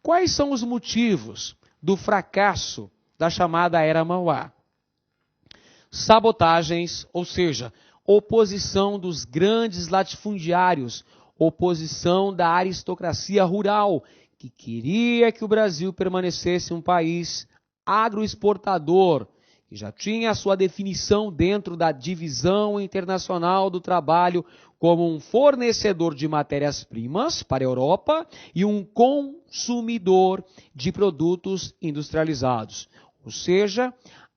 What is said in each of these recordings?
Quais são os motivos do fracasso da chamada Era Mauá? Sabotagens, ou seja, oposição dos grandes latifundiários, oposição da aristocracia rural, que queria que o Brasil permanecesse um país agroexportador, que já tinha a sua definição dentro da divisão internacional do trabalho como um fornecedor de matérias-primas para a Europa e um consumidor de produtos industrializados. Ou seja,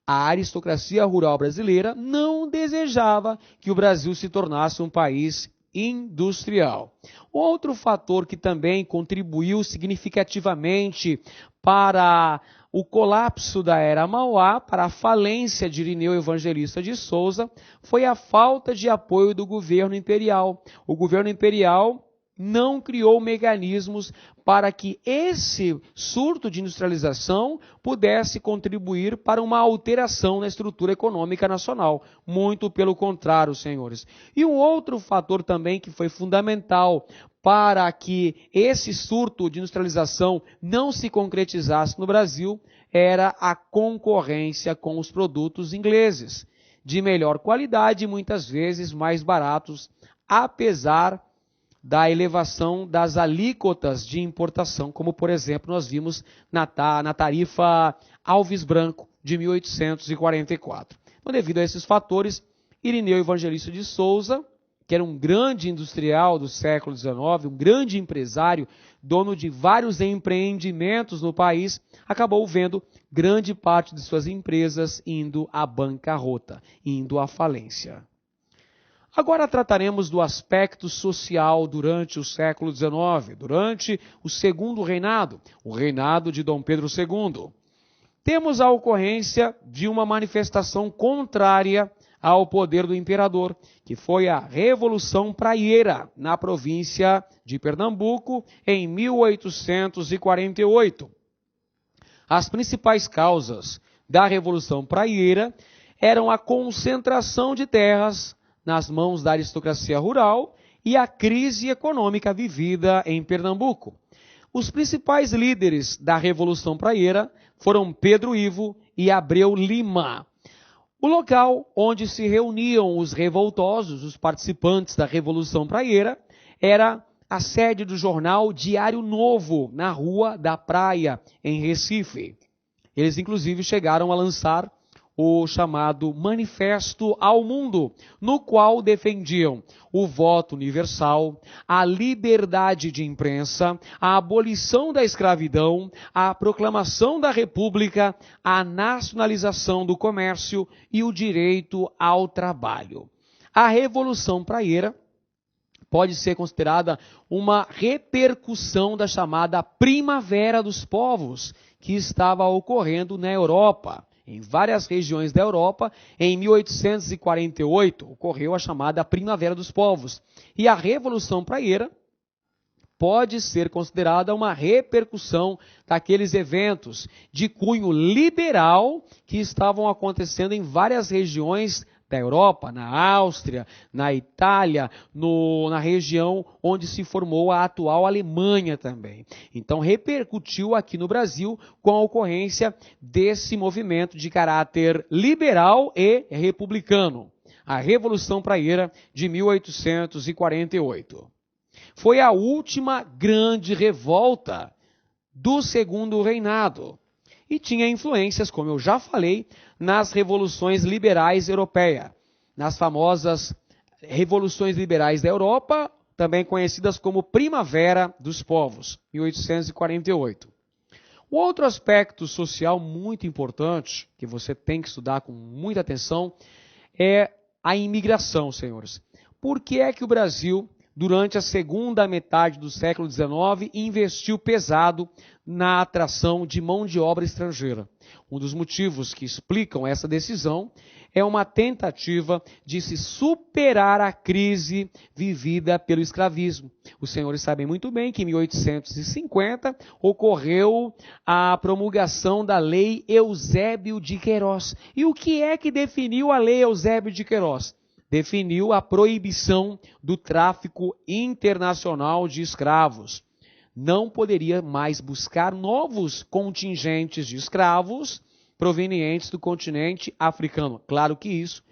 a aristocracia rural brasileira não desejava que o Brasil se tornasse um país industrial. Outro fator que também contribuiu significativamente para o colapso da Era Mauá, para a falência de Irineu Evangelista de Souza, foi a falta de apoio do governo imperial. O governo imperial não criou mecanismos para que esse surto de industrialização pudesse contribuir para uma alteração na estrutura econômica nacional. Muito pelo contrário, senhores. E um outro fator também que foi fundamental para que esse surto de industrialização não se concretizasse no Brasil era a concorrência com os produtos ingleses, de melhor qualidade e muitas vezes mais baratos, apesar da elevação das alíquotas de importação, como, por exemplo, nós vimos na tarifa Alves Branco de 1844. Então, devido a esses fatores, Irineu Evangelista de Souza, que era um grande industrial do século XIX, um grande empresário, dono de vários empreendimentos no país, acabou vendo grande parte de suas empresas indo à bancarrota, indo à falência. Agora trataremos do aspecto social durante o século XIX, durante o segundo reinado, o reinado de Dom Pedro II. Temos a ocorrência de uma manifestação contrária ao poder do imperador, que foi a Revolução Praieira, na província de Pernambuco, em 1848. As principais causas da Revolução Praieira eram a concentração de terras nas mãos da aristocracia rural e a crise econômica vivida em Pernambuco. Os principais líderes da Revolução Praieira foram Pedro Ivo e Abreu Lima. O local onde se reuniam os revoltosos, os participantes da Revolução Praieira, era a sede do jornal Diário Novo, na Rua da Praia, em Recife. Eles, inclusive, chegaram a lançar o chamado Manifesto ao Mundo, no qual defendiam o voto universal, a liberdade de imprensa, a abolição da escravidão, a proclamação da República, a nacionalização do comércio e o direito ao trabalho. A Revolução Praieira pode ser considerada uma repercussão da chamada Primavera dos Povos, que estava ocorrendo na Europa. Em várias regiões da Europa, em 1848, ocorreu a chamada Primavera dos Povos. E a Revolução Praieira pode ser considerada uma repercussão daqueles eventos de cunho liberal que estavam acontecendo em várias regiões da Europa, na Áustria, na Itália, na região onde se formou a atual Alemanha também. Então repercutiu aqui no Brasil com a ocorrência desse movimento de caráter liberal e republicano, a Revolução Praieira de 1848. Foi a última grande revolta do segundo reinado e tinha influências, como eu já falei, nas revoluções liberais europeias, nas famosas revoluções liberais da Europa, também conhecidas como Primavera dos Povos, 1848. O outro aspecto social muito importante, que você tem que estudar com muita atenção, é a imigração, senhores. Por que é que o Brasil, durante a segunda metade do século XIX, investiu pesado na atração de mão de obra estrangeira? Um dos motivos que explicam essa decisão é uma tentativa de se superar a crise vivida pelo escravismo. Os senhores sabem muito bem que em 1850 ocorreu a promulgação da Lei Eusébio de Queiroz. E o que é que definiu a Lei Eusébio de Queiroz? Definiu a proibição do tráfico internacional de escravos. não poderia mais buscar novos contingentes de escravos provenientes do continente africano. Claro que isso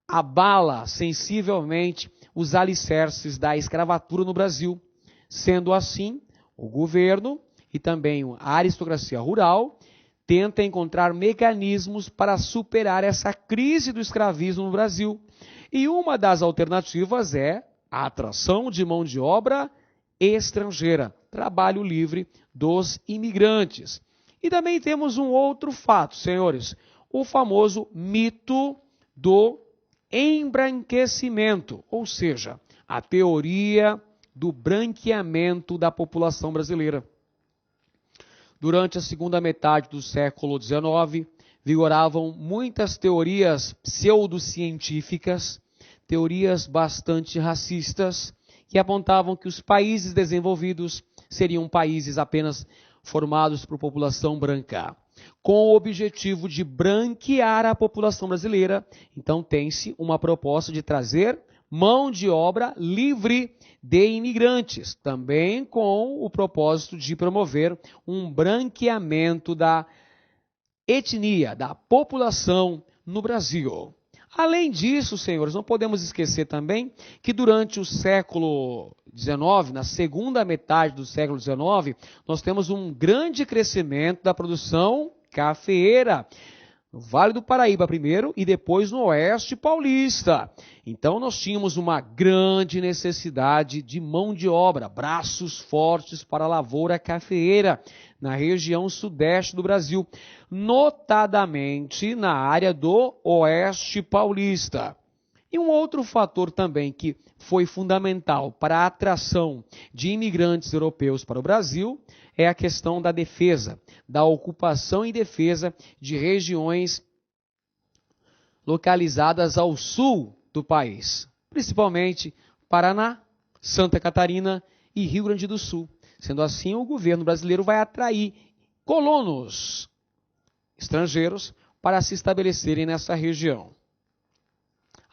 abala sensivelmente os alicerces da escravatura no Brasil. Sendo assim, o governo e também a aristocracia rural tenta encontrar mecanismos para superar essa crise do escravismo no Brasil. E uma das alternativas é a atração de mão de obra estrangeira, trabalho livre dos imigrantes. E também temos um outro fato, senhores, o famoso mito do embranquecimento, ou seja, a teoria do branqueamento da população brasileira. Durante a segunda metade do século XIX, vigoravam muitas teorias pseudocientíficas, teorias bastante racistas, que apontavam que os países desenvolvidos seriam países apenas formados por população branca. Com o objetivo de branquear a população brasileira, então tem-se uma proposta de trazer mão de obra livre de imigrantes, também com o propósito de promover um branqueamento da etnia, da população no Brasil. Além disso, senhores, não podemos esquecer também que durante o século XIX, na segunda metade do século XIX, nós temos um grande crescimento da produção cafeeira, no Vale do Paraíba primeiro e depois no Oeste Paulista. Então nós tínhamos uma grande necessidade de mão de obra, braços fortes para a lavoura cafeeira na região sudeste do Brasil, notadamente na área do Oeste Paulista. E um outro fator também que foi fundamental para a atração de imigrantes europeus para o Brasil é a questão da defesa, da ocupação e defesa de regiões localizadas ao sul do país, principalmente Paraná, Santa Catarina e Rio Grande do Sul. Sendo assim, o governo brasileiro vai atrair colonos estrangeiros para se estabelecerem nessa região.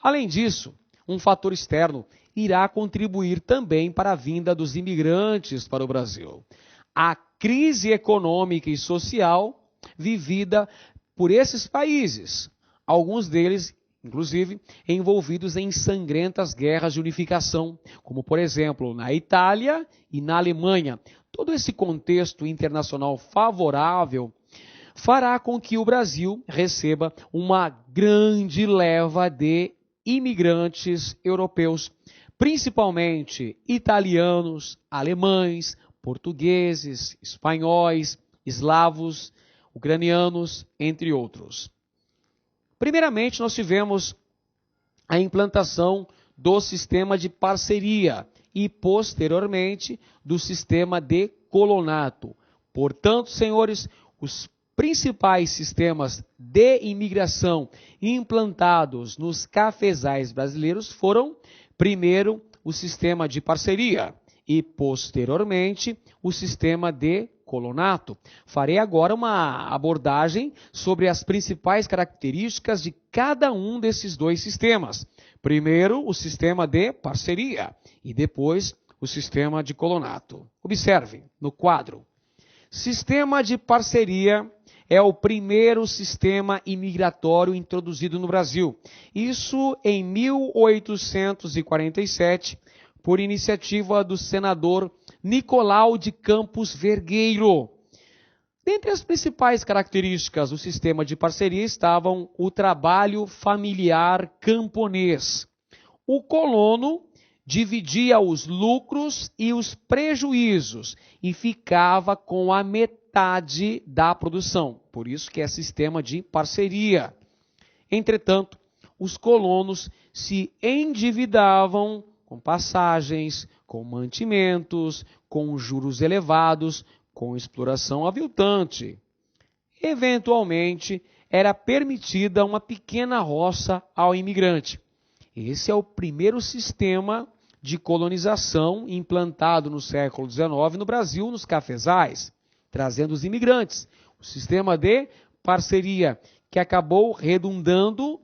Além disso, um fator externo irá contribuir também para a vinda dos imigrantes para o Brasil. A crise econômica e social vivida por esses países, alguns deles, inclusive, envolvidos em sangrentas guerras de unificação, como, por exemplo, na Itália e na Alemanha. Todo esse contexto internacional favorável fará com que o Brasil receba uma grande leva de imigrantes europeus, principalmente italianos, alemães, portugueses, espanhóis, eslavos, ucranianos, entre outros. Primeiramente, nós tivemos a implantação do sistema de parceria e, posteriormente, do sistema de colonato. Portanto, senhores, os principais sistemas de imigração implantados nos cafezais brasileiros foram, primeiro, o sistema de parceria e, posteriormente, o sistema de colonato. Farei agora uma abordagem sobre as principais características de cada um desses dois sistemas. Primeiro, o sistema de parceria e depois o sistema de colonato. Observe no quadro. Sistema de parceria é o primeiro sistema imigratório introduzido no Brasil. Isso em 1847, por iniciativa do senador Nicolau de Campos Vergueiro. Dentre as principais características do sistema de parceria estavam o trabalho familiar camponês. O colono dividia os lucros e os prejuízos e ficava com a metade da produção. Por isso que é sistema de parceria. Entretanto, os colonos se endividavam com passagens, com mantimentos, com juros elevados, com exploração aviltante. Eventualmente, era permitida uma pequena roça ao imigrante. Esse é o primeiro sistema de colonização implantado no século XIX no Brasil, nos cafezais, trazendo os imigrantes. O sistema de parceria, que acabou redundando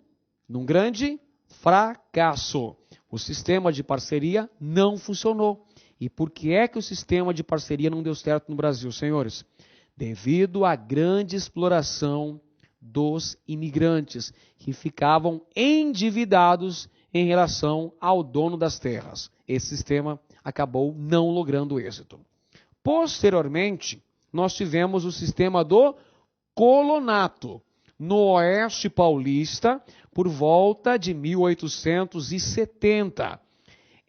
num grande fracasso. O sistema de parceria não funcionou E por que é que o sistema de parceria não deu certo no Brasil, senhores? Devido à grande exploração dos imigrantes, que ficavam endividados em relação ao dono das terras. Esse sistema acabou não logrando êxito. Posteriormente, nós tivemos o sistema do colonato, no Oeste Paulista, por volta de 1870.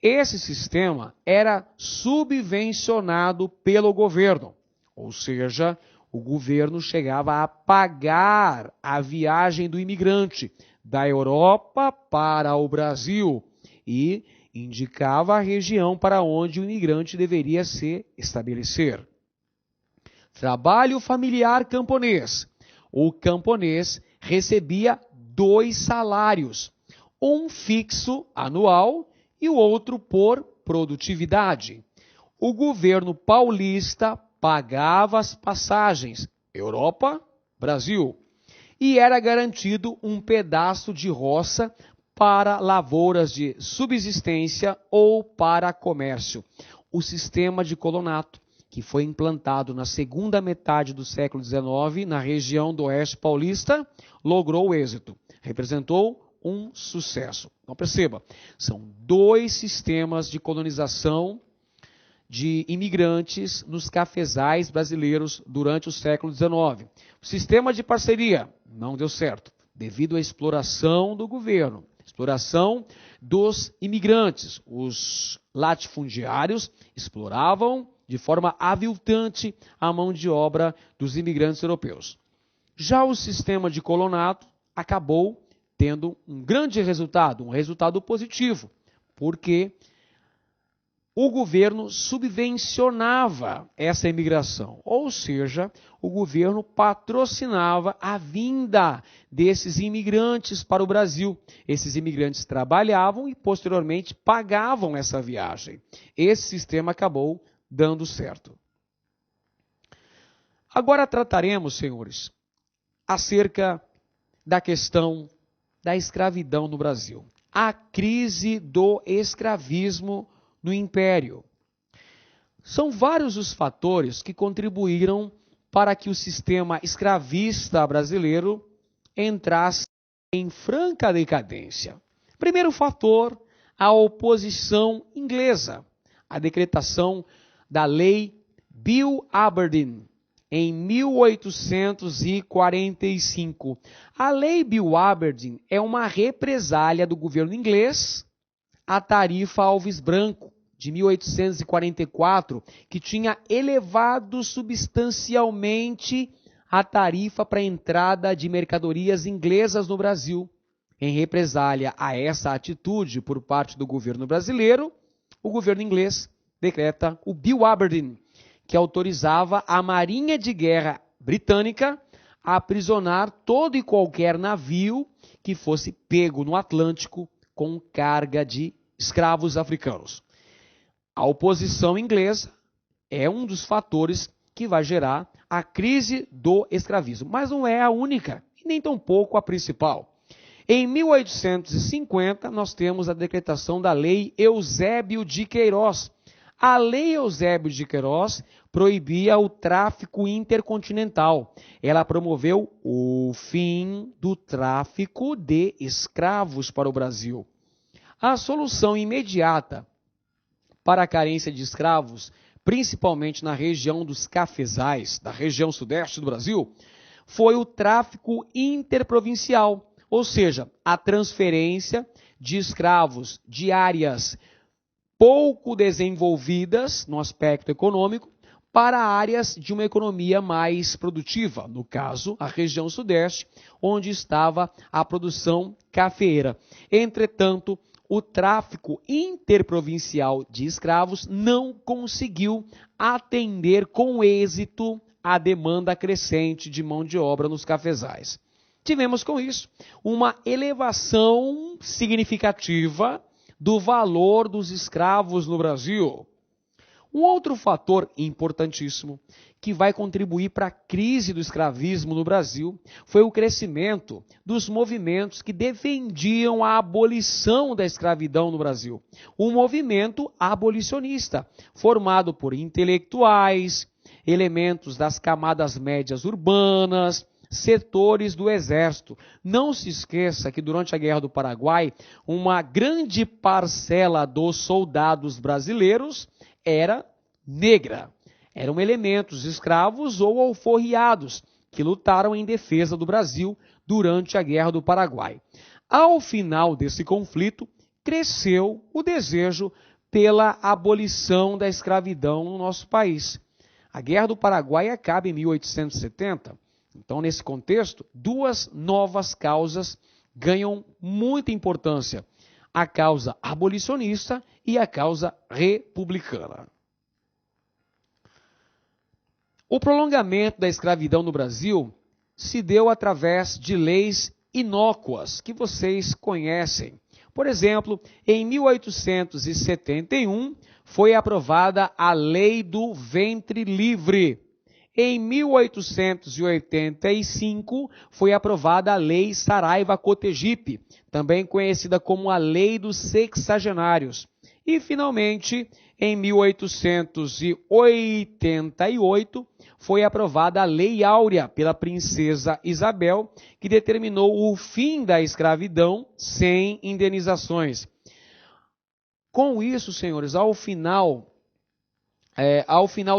Esse sistema era subvencionado pelo governo, ou seja, o governo chegava a pagar a viagem do imigrante da Europa para o Brasil e indicava a região para onde o imigrante deveria se estabelecer. Trabalho familiar camponês. O camponês recebia 2 salários, um fixo anual e o outro por produtividade. O governo paulista pagava as passagens Europa, Brasil, e era garantido um pedaço de roça para lavouras de subsistência ou para comércio. O sistema de colonato, que foi implantado na segunda metade do século XIX na região do Oeste Paulista, logrou êxito, representou um sucesso. Então perceba, são 2 sistemas de colonização de imigrantes nos cafezais brasileiros durante o século XIX. O sistema de parceria não deu certo, devido à exploração do governo, exploração dos imigrantes. Os latifundiários exploravam de forma aviltante a mão de obra dos imigrantes europeus. Já o sistema de colonato acabou tendo um grande resultado, um resultado positivo, porque o governo subvencionava essa imigração, ou seja, o governo patrocinava a vinda desses imigrantes para o Brasil. Esses imigrantes trabalhavam e, posteriormente, pagavam essa viagem. Esse sistema acabou dando certo. Agora trataremos, senhores, acerca da questão da escravidão no Brasil. A crise do escravismo no Império. São vários os fatores que contribuíram para que o sistema escravista brasileiro entrasse em franca decadência. Primeiro fator, a oposição inglesa, a decretação da Lei Bill Aberdeen, em 1845. A Lei Bill Aberdeen é uma represália do governo inglês à tarifa Alves Branco, de 1844, que tinha elevado substancialmente a tarifa para a entrada de mercadorias inglesas no Brasil. Em represália a essa atitude por parte do governo brasileiro, o governo inglês decreta o Bill Aberdeen, que autorizava a Marinha de Guerra britânica a aprisionar todo e qualquer navio que fosse pego no Atlântico com carga de escravos africanos. A oposição inglesa é um dos fatores que vai gerar a crise do escravismo, mas não é a única e nem tampouco a principal. Em 1850, nós temos a decretação da Lei Eusébio de Queiroz. A Lei Eusébio de Queiroz proibia o tráfico intercontinental. Ela promoveu o fim do tráfico de escravos para o Brasil. A solução imediata para a carência de escravos, principalmente na região dos cafezais, da região sudeste do Brasil, foi o tráfico interprovincial, ou seja, a transferência de escravos de áreas pouco desenvolvidas no aspecto econômico para áreas de uma economia mais produtiva, no caso, a região sudeste, onde estava a produção cafeeira. Entretanto, o tráfico interprovincial de escravos não conseguiu atender com êxito a demanda crescente de mão de obra nos cafezais. Tivemos com isso uma elevação significativa do valor dos escravos no Brasil. Um outro fator importantíssimo que vai contribuir para a crise do escravismo no Brasil foi o crescimento dos movimentos que defendiam a abolição da escravidão no Brasil. O movimento abolicionista, formado por intelectuais, elementos das camadas médias urbanas, setores do exército. Não se esqueça que durante a Guerra do Paraguai, uma grande parcela dos soldados brasileiros era negra. Eram elementos escravos ou alforriados que lutaram em defesa do Brasil durante a Guerra do Paraguai. Ao final desse conflito, cresceu o desejo pela abolição da escravidão no nosso país. A Guerra do Paraguai acaba em 1870. Então, nesse contexto, duas novas causas ganham muita importância: a causa abolicionista e a causa republicana. O prolongamento da escravidão no Brasil se deu através de leis inócuas que vocês conhecem. Por exemplo, em 1871 foi aprovada a Lei do Ventre Livre. Em 1885 foi aprovada a Lei Saraiva-Cotegipe, também conhecida como a Lei dos Sexagenários. E, finalmente, em 1888, foi aprovada a Lei Áurea pela princesa Isabel, que determinou o fim da escravidão sem indenizações. Com isso, senhores, ao final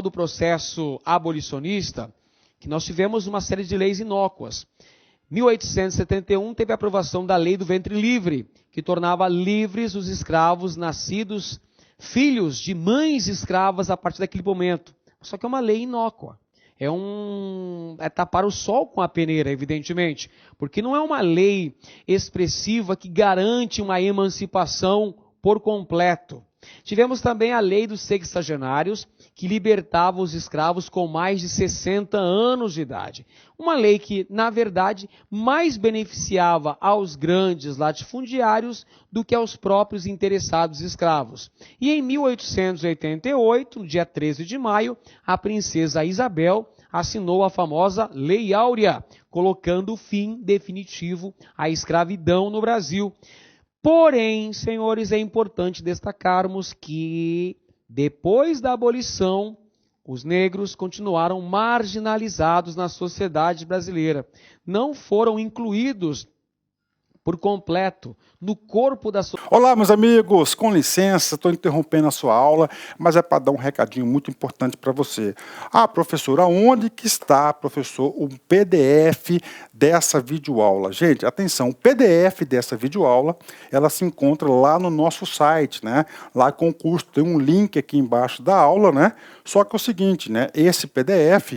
do processo abolicionista, que nós tivemos uma série de leis inócuas. 1871 teve a aprovação da Lei do Ventre Livre, que tornava livres os escravos nascidos filhos de mães escravas a partir daquele momento. Só que é uma lei inócua. É tapar o sol com a peneira, evidentemente, porque não é uma lei expressiva que garante uma emancipação por completo. Tivemos também a Lei dos Sexagenários, que libertava os escravos com mais de 60 anos de idade. Uma lei que, na verdade, mais beneficiava aos grandes latifundiários do que aos próprios interessados escravos. E em 1888, no dia 13 de maio, a princesa Isabel assinou a famosa Lei Áurea, colocando fim definitivo à escravidão no Brasil. Porém, senhores, é importante destacarmos que, depois da abolição, os negros continuaram marginalizados na sociedade brasileira. Não foram incluídos por completo no corpo da sociedade. Olá, meus amigos, com licença, estou interrompendo a sua aula, mas é para dar um recadinho muito importante para você. Ah, professor, aonde que está, professor, o PDF dessa videoaula? Gente, atenção, o PDF dessa videoaula, ela se encontra lá no nosso site, né? Lá com o curso, tem um link aqui embaixo da aula, né? Só que é o seguinte, né? Esse PDF,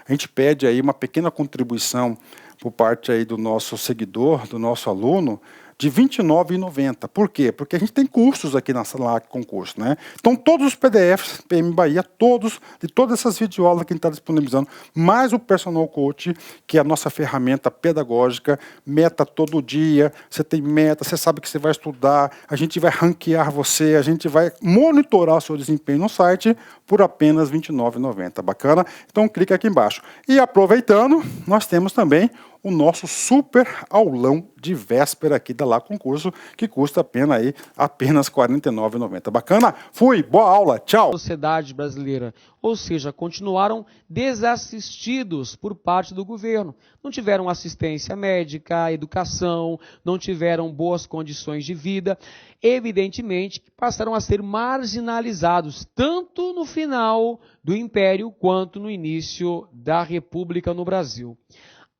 a gente pede aí uma pequena contribuição por parte aí do nosso seguidor, do nosso aluno, de R$ 29,90. Por quê? Porque a gente tem cursos aqui na sala com curso, né? Então, todos os PDFs, PM Bahia, de todas essas videoaulas que a gente está disponibilizando, mais o Personal Coach, que é a nossa ferramenta pedagógica, meta todo dia, você tem meta, você sabe que você vai estudar, a gente vai ranquear você, a gente vai monitorar o seu desempenho no site por apenas R$ 29,90. Bacana? Então, clica aqui embaixo. E aproveitando, nós temos também o nosso super aulão de véspera aqui da Lá Concurso, que custa apenas R$ 49,90. Bacana? Fui, boa aula, tchau! Sociedade brasileira, ou seja, continuaram desassistidos por parte do governo. Não tiveram assistência médica, educação, não tiveram boas condições de vida. Evidentemente que passaram a ser marginalizados, tanto no final do Império quanto no início da República no Brasil.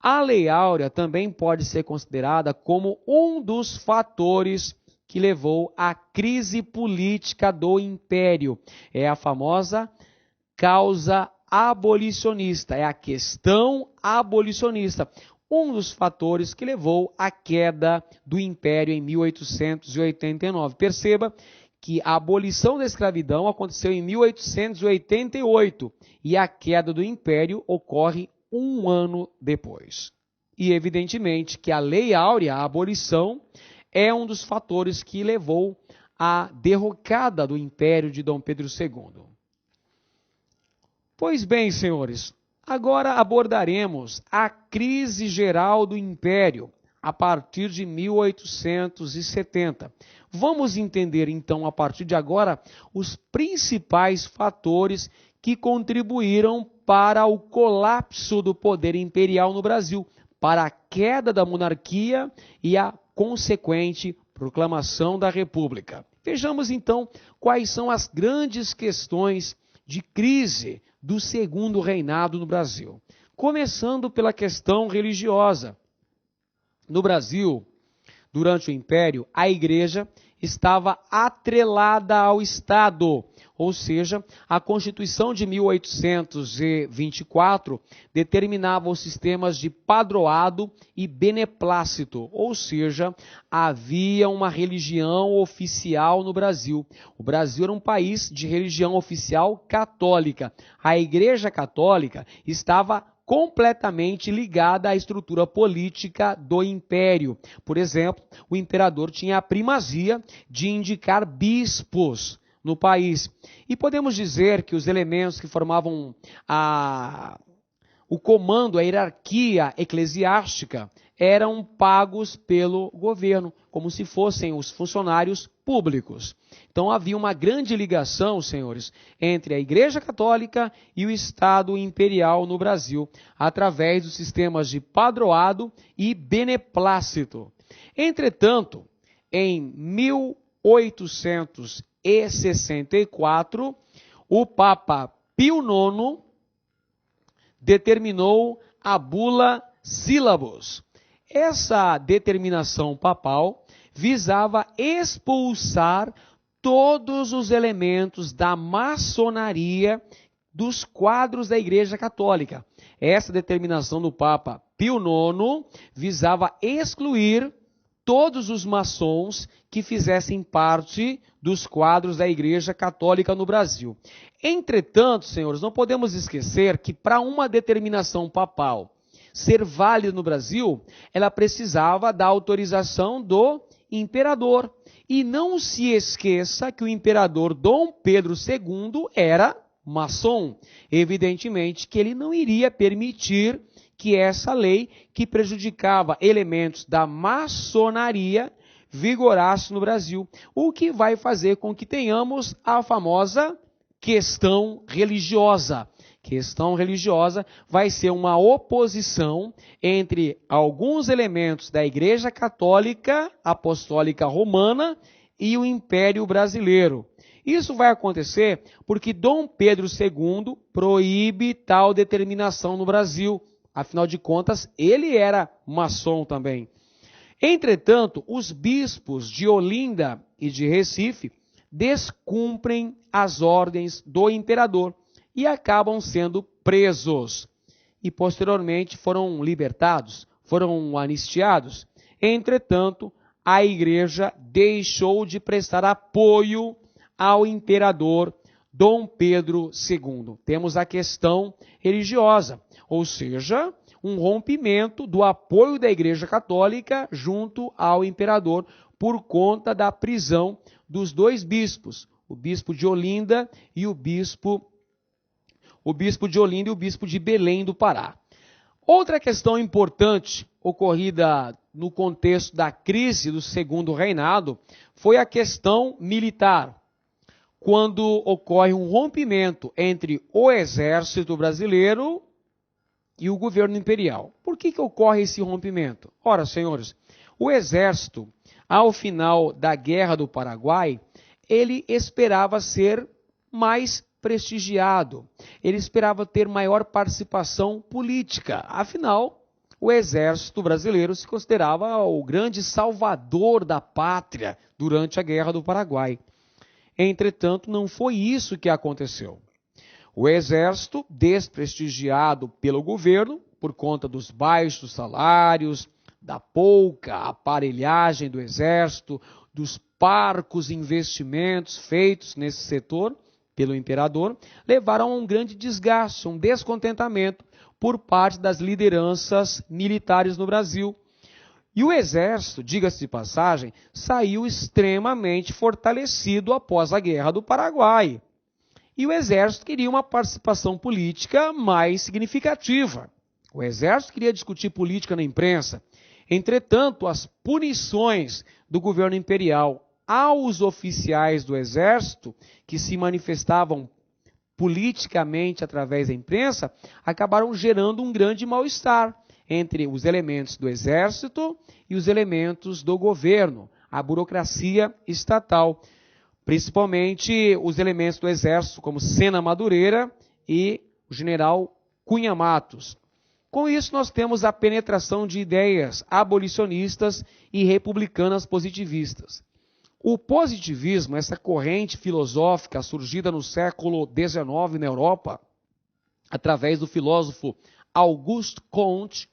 A Lei Áurea também pode ser considerada como um dos fatores que levou à crise política do Império. É a famosa causa abolicionista, é a questão abolicionista. Um dos fatores que levou à queda do Império em 1889. Perceba que a abolição da escravidão aconteceu em 1888 e a queda do Império ocorre um ano depois. E, evidentemente, que a Lei Áurea, a abolição, é um dos fatores que levou à derrocada do Império de Dom Pedro II. Pois bem, senhores, agora abordaremos a crise geral do Império a partir de 1870. Vamos entender, então, a partir de agora, os principais fatores que contribuíram para o colapso do poder imperial no Brasil, para a queda da monarquia e a consequente proclamação da República. Vejamos, então, quais são as grandes questões de crise do segundo reinado no Brasil. Começando pela questão religiosa. No Brasil, durante o Império, a Igreja estava atrelada ao Estado, ou seja, a Constituição de 1824 determinava os sistemas de padroado e beneplácito, ou seja, havia uma religião oficial no Brasil. O Brasil era um país de religião oficial católica. A Igreja Católica estava completamente ligada à estrutura política do Império. Por exemplo, o imperador tinha a primazia de indicar bispos no país. E podemos dizer que os elementos que formavam o comando, a hierarquia eclesiástica, eram pagos pelo governo, como se fossem os funcionários públicos. Então havia uma grande ligação, senhores, entre a Igreja Católica e o Estado Imperial no Brasil, através dos sistemas de padroado e beneplácito. Entretanto, em 1864, o Papa Pio IX determinou a bula Sílabus. Essa determinação papal visava expulsar todos os elementos da maçonaria dos quadros da Igreja Católica. Essa determinação do Papa Pio IX visava excluir todos os maçons que fizessem parte dos quadros da Igreja Católica no Brasil. Entretanto, senhores, não podemos esquecer que para uma determinação papal ser válida no Brasil, ela precisava da autorização do imperador. E não se esqueça que o imperador Dom Pedro II era maçom. Evidentemente que ele não iria permitir que essa lei, que prejudicava elementos da maçonaria, vigorasse no Brasil, o que vai fazer com que tenhamos a famosa questão religiosa. Questão religiosa vai ser uma oposição entre alguns elementos da Igreja Católica Apostólica Romana e o Império Brasileiro. Isso vai acontecer porque Dom Pedro II proíbe tal determinação no Brasil. Afinal de contas, ele era maçom também. Entretanto, os bispos de Olinda e de Recife descumprem as ordens do imperador e acabam sendo presos. E posteriormente foram libertados, foram anistiados. Entretanto, a igreja deixou de prestar apoio ao imperador Dom Pedro II. Temos a questão religiosa, ou seja, um rompimento do apoio da Igreja Católica junto ao imperador por conta da prisão dos dois bispos, o bispo de Olinda e o bispo de Belém do Pará. Outra questão importante ocorrida no contexto da crise do segundo reinado foi a questão militar, quando ocorre um rompimento entre o exército brasileiro e o governo imperial. Por que ocorre esse rompimento? Ora, senhores, o exército, ao final da Guerra do Paraguai, ele esperava ser mais prestigiado, ele esperava ter maior participação política. Afinal, o exército brasileiro se considerava o grande salvador da pátria durante a Guerra do Paraguai. Entretanto, não foi isso que aconteceu. O exército, desprestigiado pelo governo, por conta dos baixos salários, da pouca aparelhagem do exército, dos parcos investimentos feitos nesse setor pelo imperador, levaram a um grande desgaste, um descontentamento por parte das lideranças militares no Brasil. E o exército, diga-se de passagem, saiu extremamente fortalecido após a Guerra do Paraguai. E o exército queria uma participação política mais significativa. O exército queria discutir política na imprensa. Entretanto, as punições do governo imperial aos oficiais do exército que se manifestavam politicamente através da imprensa acabaram gerando um grande mal-estar entre os elementos do exército e os elementos do governo, a burocracia estatal, principalmente os elementos do exército, como Sena Madureira e o general Cunha Matos. Com isso, nós temos a penetração de ideias abolicionistas e republicanas positivistas. O positivismo, essa corrente filosófica surgida no século XIX na Europa, através do filósofo Auguste Comte,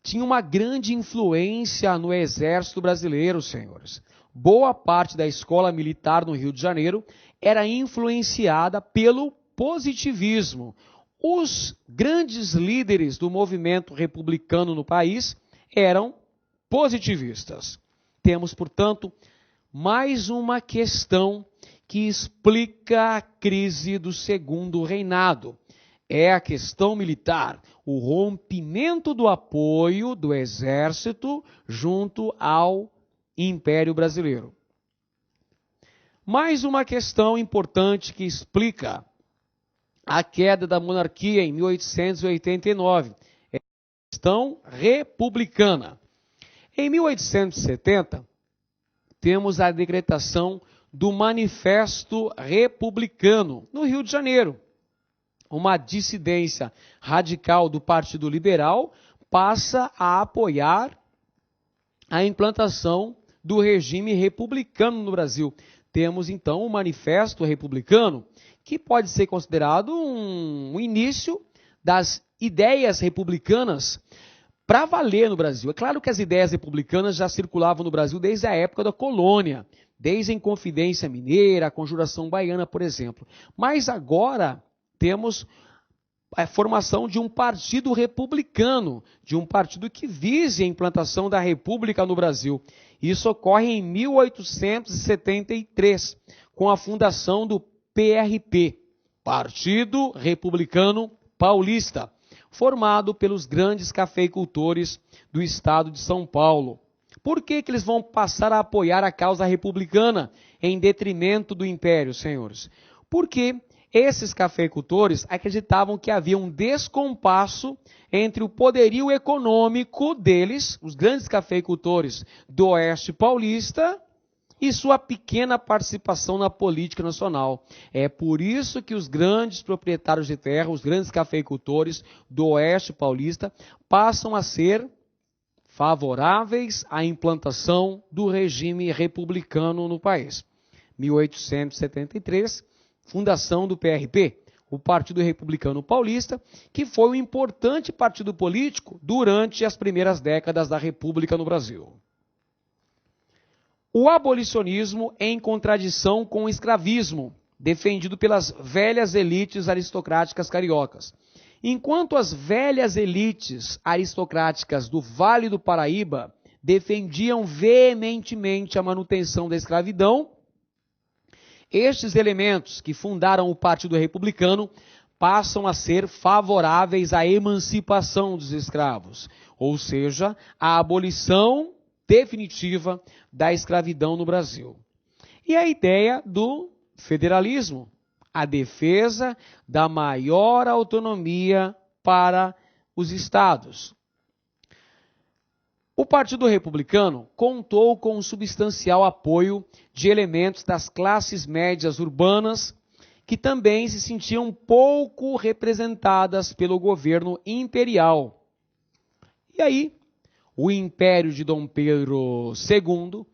tinha uma grande influência no exército brasileiro, senhores. Boa parte da escola militar no Rio de Janeiro era influenciada pelo positivismo. Os grandes líderes do movimento republicano no país eram positivistas. Temos, portanto, mais uma questão que explica a crise do Segundo Reinado. É a questão militar, o rompimento do apoio do exército junto ao Império Brasileiro. Mais uma questão importante que explica a queda da monarquia em 1889, é a questão republicana. Em 1870, temos a decretação do Manifesto Republicano, no Rio de Janeiro. Uma dissidência radical do Partido Liberal passa a apoiar a implantação do regime republicano no Brasil. Temos, então, o Manifesto Republicano, que pode ser considerado um início das ideias republicanas para valer no Brasil. É claro que as ideias republicanas já circulavam no Brasil desde a época da colônia, desde a Inconfidência Mineira, a Conjuração Baiana, por exemplo. Mas agora temos a formação de um partido republicano, de um partido que vise a implantação da república no Brasil. Isso ocorre em 1873, com a fundação do PRP, Partido Republicano Paulista, formado pelos grandes cafeicultores do estado de São Paulo. Por que eles vão passar a apoiar a causa republicana em detrimento do império, senhores? Porque esses cafeicultores acreditavam que havia um descompasso entre o poderio econômico deles, os grandes cafeicultores do Oeste Paulista, e sua pequena participação na política nacional. É por isso que os grandes proprietários de terra, os grandes cafeicultores do Oeste Paulista, passam a ser favoráveis à implantação do regime republicano no país. 1873, fundação do PRP, o Partido Republicano Paulista, que foi um importante partido político durante as primeiras décadas da República no Brasil. O abolicionismo em contradição com o escravismo, defendido pelas velhas elites aristocráticas cariocas. Enquanto as velhas elites aristocráticas do Vale do Paraíba defendiam veementemente a manutenção da escravidão, estes elementos que fundaram o Partido Republicano passam a ser favoráveis à emancipação dos escravos, ou seja, à abolição definitiva da escravidão no Brasil. E a ideia do federalismo, a defesa da maior autonomia para os estados. O Partido Republicano contou com um substancial apoio de elementos das classes médias urbanas que também se sentiam pouco representadas pelo governo imperial. E aí, o império de Dom Pedro II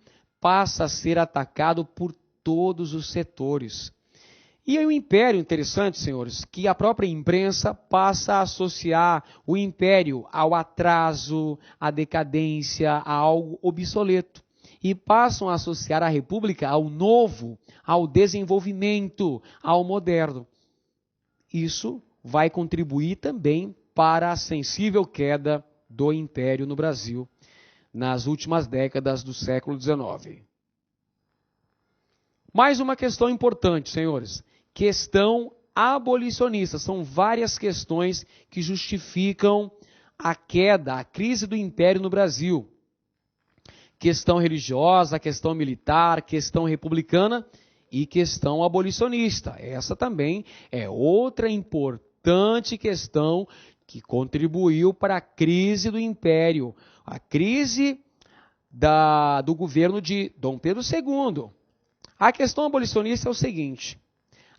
passa a ser atacado por todos os setores. E aí o império, interessante, senhores, que a própria imprensa passa a associar o império ao atraso, à decadência, a algo obsoleto. E passam a associar a república ao novo, ao desenvolvimento, ao moderno. Isso vai contribuir também para a sensível queda do império no Brasil nas últimas décadas do século XIX. Mais uma questão importante, senhores. questão abolicionista. São várias questões que justificam a queda, a crise do império no Brasil. Questão religiosa, questão militar, questão republicana e questão abolicionista. Essa também é outra importante questão que contribuiu para a crise do império, a crise do governo de Dom Pedro II. A questão abolicionista é o seguinte: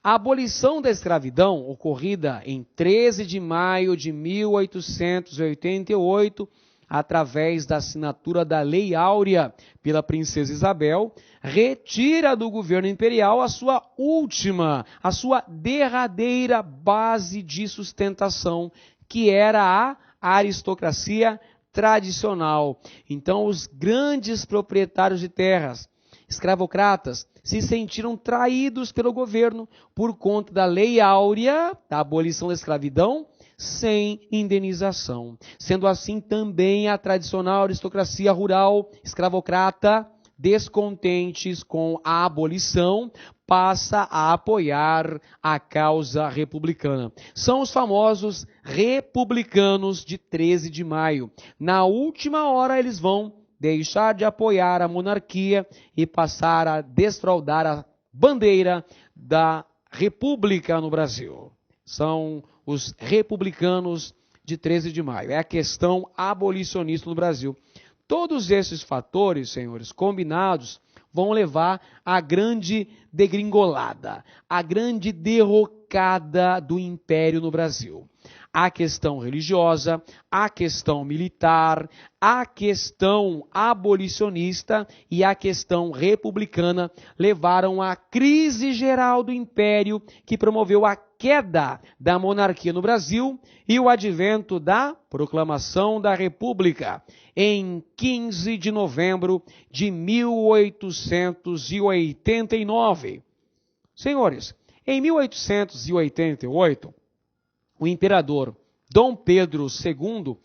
a abolição da escravidão, ocorrida em 13 de maio de 1888, através da assinatura da Lei Áurea pela Princesa Isabel, retira do governo imperial a sua derradeira base de sustentação, que era a aristocracia tradicional. Então, os grandes proprietários de terras, escravocratas, se sentiram traídos pelo governo por conta da Lei Áurea, da abolição da escravidão, sem indenização. Sendo assim, também a tradicional aristocracia rural escravocrata, descontentes com a abolição, passa a apoiar a causa republicana. São os famosos republicanos de 13 de maio. Na última hora, eles vão deixar de apoiar a monarquia e passar a desfraldar a bandeira da República no Brasil. São os republicanos de 13 de maio. É a questão abolicionista no Brasil. Todos esses fatores, senhores, combinados, vão levar à grande degringolada, à grande derrocada do império no Brasil. A questão religiosa, a questão militar, a questão abolicionista e a questão republicana levaram à crise geral do império, que promoveu a queda da monarquia no Brasil e o advento da proclamação da República em 15 de novembro de 1889. Senhores, em 1888, o imperador Dom Pedro II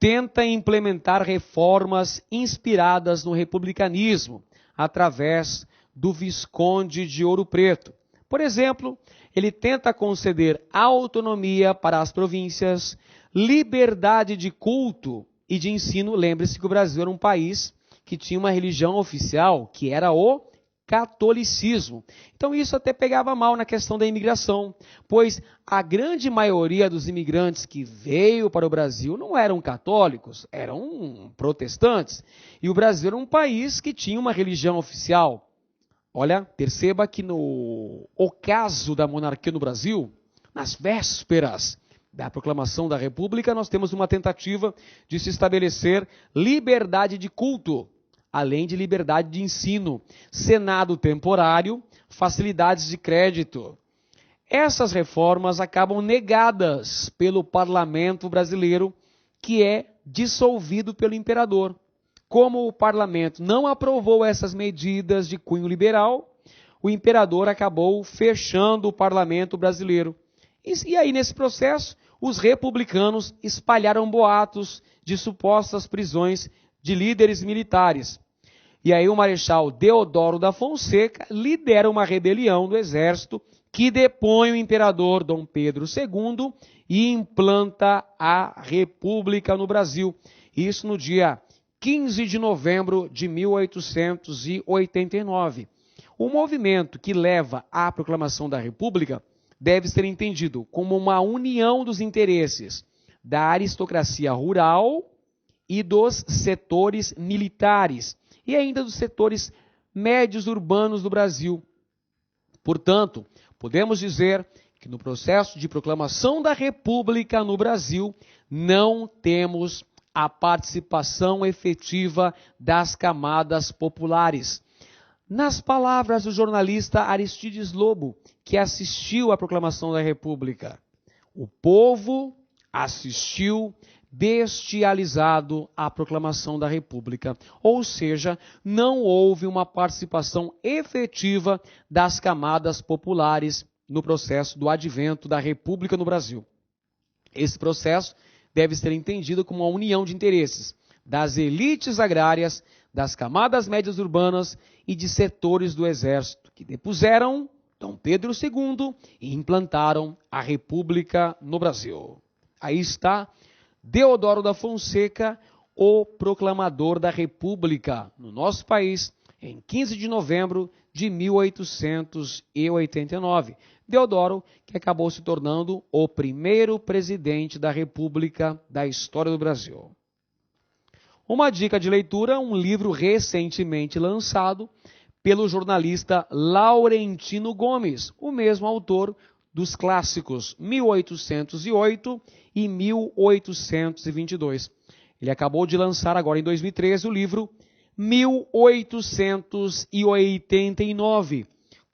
tenta implementar reformas inspiradas no republicanismo através do Visconde de Ouro Preto. Por exemplo, ele tenta conceder autonomia para as províncias, liberdade de culto e de ensino. Lembre-se que o Brasil era um país que tinha uma religião oficial, que era o catolicismo. Então isso até pegava mal na questão da imigração, pois a grande maioria dos imigrantes que veio para o Brasil não eram católicos, eram protestantes. E o Brasil era um país que tinha uma religião oficial. Olha, perceba que no ocaso da monarquia no Brasil, nas vésperas da proclamação da República, nós temos uma tentativa de se estabelecer liberdade de culto, além de liberdade de ensino, senado temporário, facilidades de crédito. Essas reformas acabam negadas pelo parlamento brasileiro, que é dissolvido pelo imperador. Como o parlamento não aprovou essas medidas de cunho liberal, o imperador acabou fechando o parlamento brasileiro. E aí, nesse processo, os republicanos espalharam boatos de supostas prisões de líderes militares. E aí o Marechal Deodoro da Fonseca lidera uma rebelião do exército que depõe o imperador Dom Pedro II e implanta a República no Brasil. Isso no dia 15 de novembro de 1889. O movimento que leva à proclamação da República deve ser entendido como uma união dos interesses da aristocracia rural e dos setores militares, e ainda dos setores médios urbanos do Brasil. Portanto, podemos dizer que no processo de proclamação da República no Brasil, não temos a participação efetiva das camadas populares. Nas palavras do jornalista Aristides Lobo, que assistiu à proclamação da República, o povo assistiu bestializado à proclamação da República, ou seja, não houve uma participação efetiva das camadas populares no processo do advento da República no Brasil. Esse processo deve ser entendido como uma união de interesses das elites agrárias, das camadas médias urbanas e de setores do exército, que depuseram Dom Pedro II e implantaram a República no Brasil. Aí está Deodoro da Fonseca, o proclamador da República no nosso país, em 15 de novembro de 1889. Deodoro, que acabou se tornando o primeiro presidente da República da história do Brasil. Uma dica de leitura, um livro recentemente lançado pelo jornalista Laurentino Gomes, o mesmo autor dos clássicos 1808 e 1822. Ele acabou de lançar agora em 2013 o livro 1889.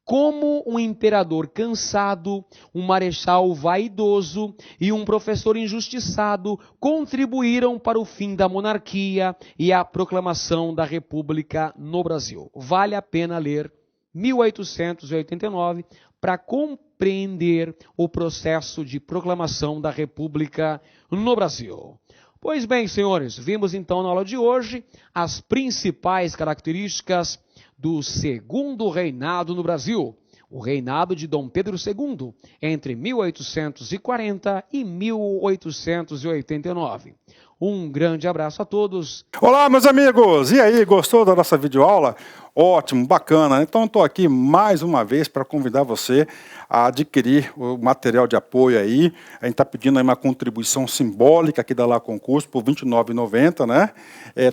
Como um imperador cansado, um marechal vaidoso e um professor injustiçado contribuíram para o fim da monarquia e a proclamação da República no Brasil. Vale a pena ler 1889 para compreender o processo de proclamação da República no Brasil. Pois bem, senhores, vimos então na aula de hoje as principais características do segundo reinado no Brasil, o reinado de Dom Pedro II, entre 1840 e 1889. Um grande abraço a todos. Olá, meus amigos! E aí, gostou da nossa videoaula? Ótimo, bacana. Então, estou aqui mais uma vez para convidar você a adquirir o material de apoio aí. A gente está pedindo aí uma contribuição simbólica aqui da Lá Concurso por R$ 29,90, né?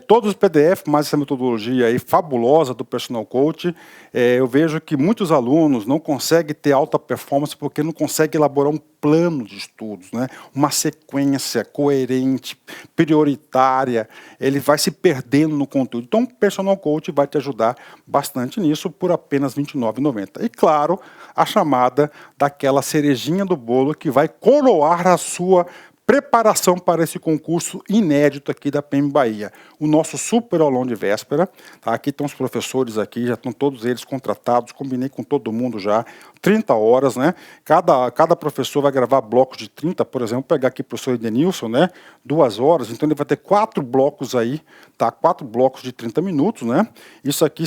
Todos os PDF, mais essa metodologia aí fabulosa do Personal Coach. Eu vejo que muitos alunos não conseguem ter alta performance porque não conseguem elaborar um plano de estudos, né? Uma sequência coerente, prioritária. Ele vai se perdendo no conteúdo. Então, o Personal Coach vai te ajudar bastante nisso por apenas R$ 29,90. E claro, a chamada daquela cerejinha do bolo que vai coroar a sua preparação para esse concurso inédito aqui da PEM Bahia. O nosso super aulão de véspera. Tá? Aqui estão os professores aqui, já estão todos eles contratados, combinei com todo mundo já. 30 horas, né? Cada professor vai gravar blocos de 30, por exemplo, pegar aqui o professor Edenilson, né? 2 horas, então ele vai ter 4 blocos aí, tá? 4 blocos de 30 minutos, né? Isso aqui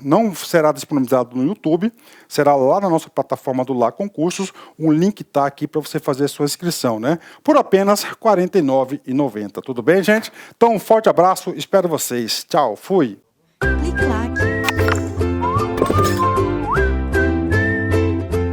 não será disponibilizado no YouTube, será lá na nossa plataforma do Lá Concursos, um link está aqui para você fazer a sua inscrição, né? Por apenas R$ 49,90, tudo bem, gente? Então, um forte abraço, espero vocês. Tchau, fui! Clique lá.